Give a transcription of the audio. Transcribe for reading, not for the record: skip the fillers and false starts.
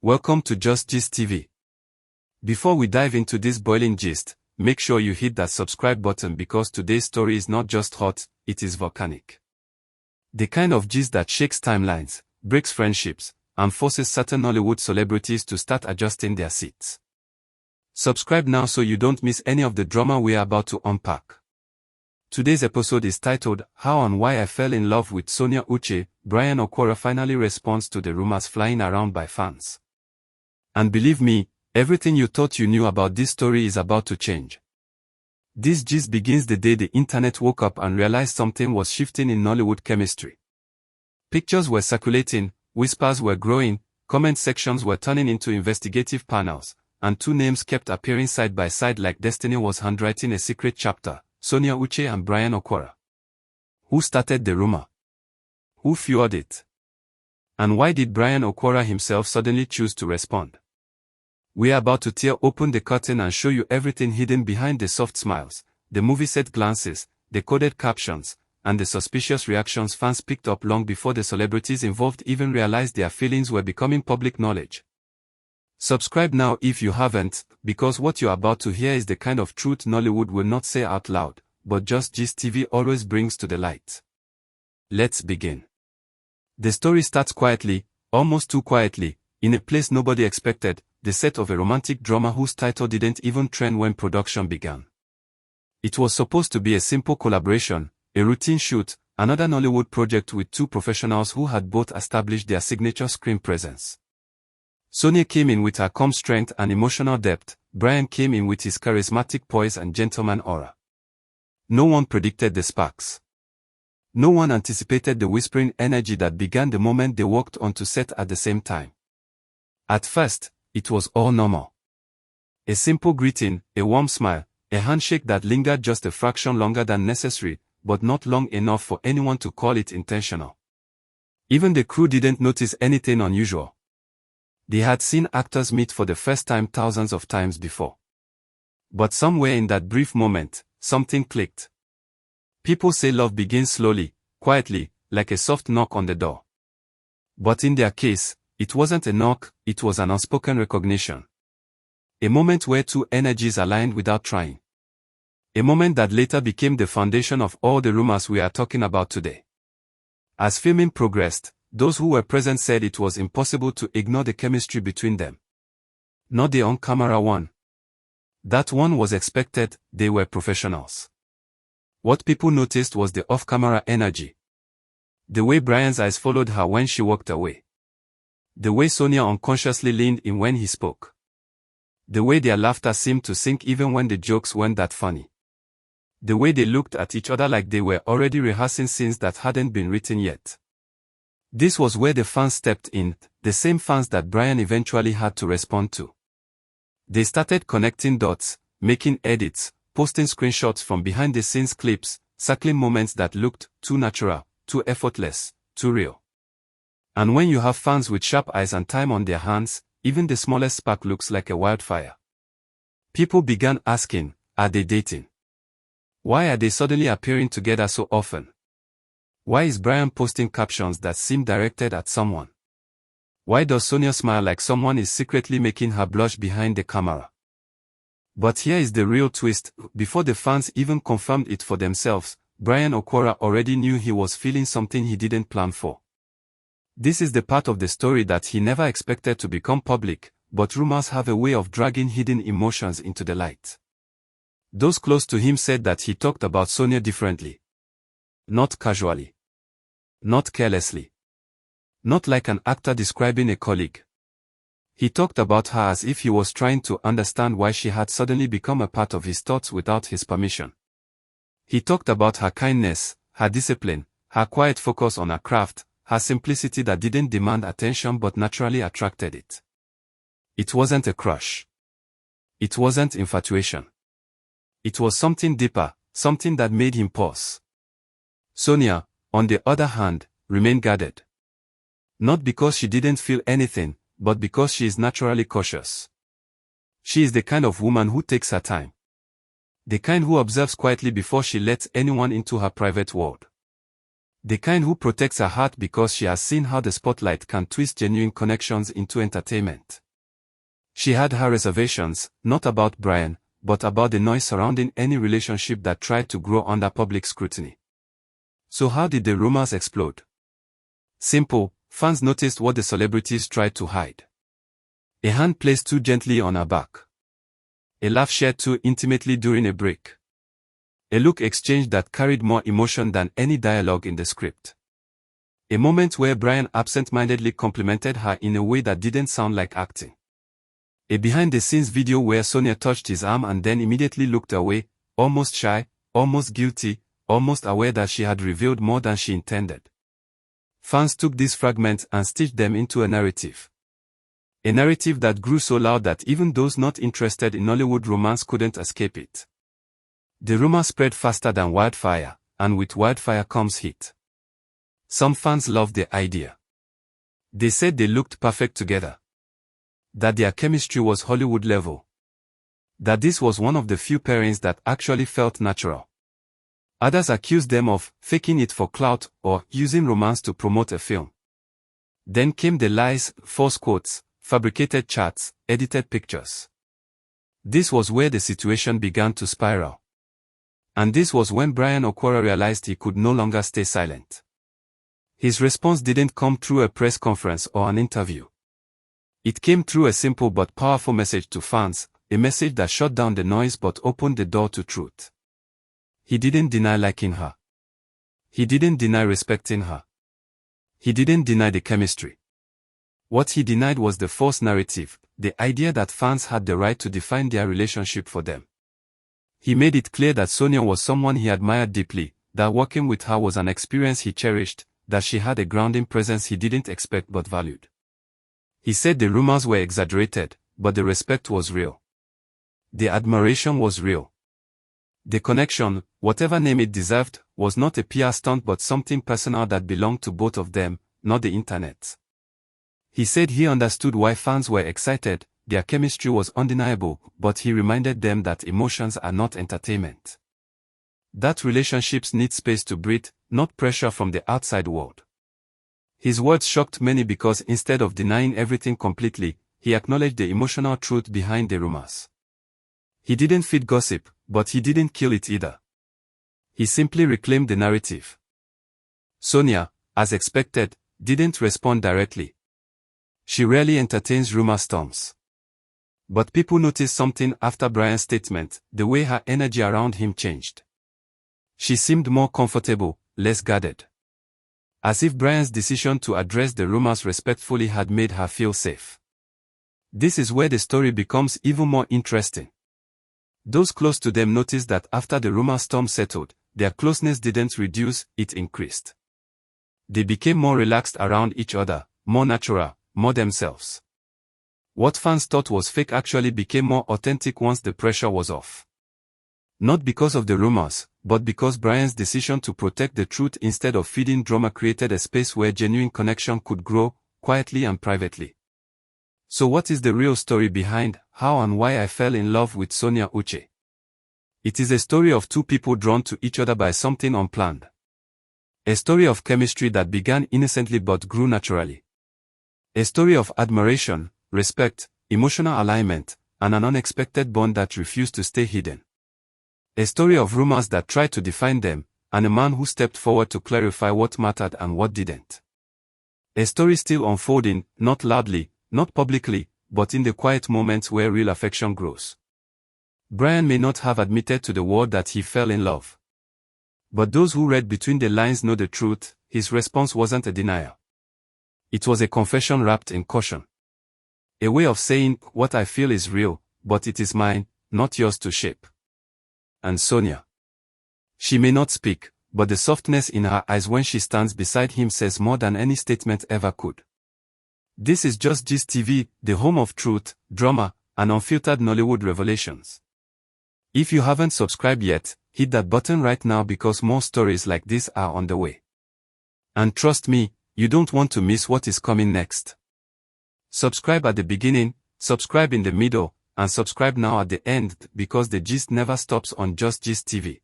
Welcome to Just Gist TV. Before we dive into this boiling gist, make sure you hit that subscribe button because today's story is not just hot, it is volcanic. The kind of gist that shakes timelines, breaks friendships, and forces certain Hollywood celebrities to start adjusting their seats. Subscribe now so you don't miss any of the drama we are about to unpack. Today's episode is titled, How and Why I Fell in Love with Sonia. Uche, Bryan Okwara finally responds to the rumors flying around by fans. And believe me, everything you thought you knew about this story is about to change. This gist begins the day the internet woke up and realized something was shifting in Nollywood chemistry. Pictures were circulating, whispers were growing, comment sections were turning into investigative panels, and two names kept appearing side by side like destiny was handwriting a secret chapter: Sonia Uche and Bryan Okwara. Who started the rumor? Who fueled it? And why did Bryan Okwara himself suddenly choose to respond? We are about to tear open the curtain and show you everything hidden behind the soft smiles, the movie set glances, the coded captions, and the suspicious reactions fans picked up long before the celebrities involved even realized their feelings were becoming public knowledge. Subscribe now if you haven't, because what you're about to hear is the kind of truth Nollywood will not say out loud, but Just Gist TV always brings to the light. Let's begin. The story starts quietly, almost too quietly, in a place nobody expected, the set of a romantic drama whose title didn't even trend when production began. It was supposed to be a simple collaboration, a routine shoot, another Nollywood project with two professionals who had both established their signature screen presence. Sonia came in with her calm strength and emotional depth, Bryan came in with his charismatic poise and gentleman aura. No one predicted the sparks. No one anticipated the whispering energy that began the moment they walked onto set at the same time. At first, it was all normal. A simple greeting, a warm smile, a handshake that lingered just a fraction longer than necessary, but not long enough for anyone to call it intentional. Even the crew didn't notice anything unusual. They had seen actors meet for the first time thousands of times before. But somewhere in that brief moment, something clicked. People say love begins slowly, quietly, like a soft knock on the door. But in their case, it wasn't a knock, it was an unspoken recognition. A moment where two energies aligned without trying. A moment that later became the foundation of all the rumors we are talking about today. As filming progressed, those who were present said it was impossible to ignore the chemistry between them. Not the on-camera one. That one was expected, they were professionals. What people noticed was the off-camera energy. The way Bryan's eyes followed her when she walked away. The way Sonia unconsciously leaned in when he spoke. The way their laughter seemed to sink even when the jokes weren't that funny. The way they looked at each other like they were already rehearsing scenes that hadn't been written yet. This was where the fans stepped in, the same fans that Bryan eventually had to respond to. They started connecting dots, making edits, posting screenshots from behind-the-scenes clips, circling moments that looked too natural, too effortless, too real. And when you have fans with sharp eyes and time on their hands, even the smallest spark looks like a wildfire. People began asking, are they dating? Why are they suddenly appearing together so often? Why is Bryan posting captions that seem directed at someone? Why does Sonia smile like someone is secretly making her blush behind the camera? But here is the real twist: before the fans even confirmed it for themselves, Bryan Okwara already knew he was feeling something he didn't plan for. This is the part of the story that he never expected to become public, but rumors have a way of dragging hidden emotions into the light. Those close to him said that he talked about Sonia differently. Not casually. Not carelessly. Not like an actor describing a colleague. He talked about her as if he was trying to understand why she had suddenly become a part of his thoughts without his permission. He talked about her kindness, her discipline, her quiet focus on her craft, her simplicity that didn't demand attention but naturally attracted it. It wasn't a crush. It wasn't infatuation. It was something deeper, something that made him pause. Sonia, on the other hand, remained guarded. Not because she didn't feel anything, but because she is naturally cautious. She is the kind of woman who takes her time. The kind who observes quietly before she lets anyone into her private world. The kind who protects her heart because she has seen how the spotlight can twist genuine connections into entertainment. She had her reservations, not about Bryan, but about the noise surrounding any relationship that tried to grow under public scrutiny. So how did the rumors explode? Simple, fans noticed what the celebrities tried to hide. A hand placed too gently on her back. A laugh shared too intimately during a break. A look exchanged that carried more emotion than any dialogue in the script. A moment where Bryan absent-mindedly complimented her in a way that didn't sound like acting. A behind-the-scenes video where Sonia touched his arm and then immediately looked away, almost shy, almost guilty, almost aware that she had revealed more than she intended. Fans took these fragments and stitched them into a narrative. A narrative that grew so loud that even those not interested in Nollywood romance couldn't escape it. The rumor spread faster than wildfire, and with wildfire comes heat. Some fans loved the idea. They said they looked perfect together. That their chemistry was Hollywood level. That this was one of the few pairings that actually felt natural. Others accused them of faking it for clout or using romance to promote a film. Then came the lies, false quotes, fabricated charts, edited pictures. This was where the situation began to spiral. And this was when Bryan Okwara realized he could no longer stay silent. His response didn't come through a press conference or an interview. It came through a simple but powerful message to fans, a message that shut down the noise but opened the door to truth. He didn't deny liking her. He didn't deny respecting her. He didn't deny the chemistry. What he denied was the false narrative, the idea that fans had the right to define their relationship for them. He made it clear that Sonia was someone he admired deeply, that working with her was an experience he cherished, that she had a grounding presence he didn't expect but valued. He said the rumors were exaggerated, but the respect was real. The admiration was real. The connection, whatever name it deserved, was not a PR stunt but something personal that belonged to both of them, not the internet. He said he understood why fans were excited. Their chemistry was undeniable, but he reminded them that emotions are not entertainment. That relationships need space to breathe, not pressure from the outside world. His words shocked many because instead of denying everything completely, he acknowledged the emotional truth behind the rumors. He didn't feed gossip, but he didn't kill it either. He simply reclaimed the narrative. Sonia, as expected, didn't respond directly. She rarely entertains rumor storms. But people noticed something after Bryan's statement, the way her energy around him changed. She seemed more comfortable, less guarded. As if Bryan's decision to address the rumors respectfully had made her feel safe. This is where the story becomes even more interesting. Those close to them noticed that after the rumor storm settled, their closeness didn't reduce, it increased. They became more relaxed around each other, more natural, more themselves. What fans thought was fake actually became more authentic once the pressure was off. Not because of the rumors, but because Bryan's decision to protect the truth instead of feeding drama created a space where genuine connection could grow, quietly and privately. So what is the real story behind how and why I fell in love with Sonia Uche? It is a story of two people drawn to each other by something unplanned. A story of chemistry that began innocently but grew naturally. A story of admiration, respect, emotional alignment, and an unexpected bond that refused to stay hidden. A story of rumors that tried to define them, and a man who stepped forward to clarify what mattered and what didn't. A story still unfolding, not loudly, not publicly, but in the quiet moments where real affection grows. Bryan may not have admitted to the world that he fell in love. But those who read between the lines know the truth. His response wasn't a denial. It was a confession wrapped in caution. A way of saying, what I feel is real, but it is mine, not yours to shape. And Sonia. She may not speak, but the softness in her eyes when she stands beside him says more than any statement ever could. This is Just Gist TV, the home of truth, drama, and unfiltered Nollywood revelations. If you haven't subscribed yet, hit that button right now because more stories like this are on the way. And trust me, you don't want to miss what is coming next. Subscribe at the beginning, subscribe in the middle, and subscribe now at the end because the gist never stops on Just Gist TV.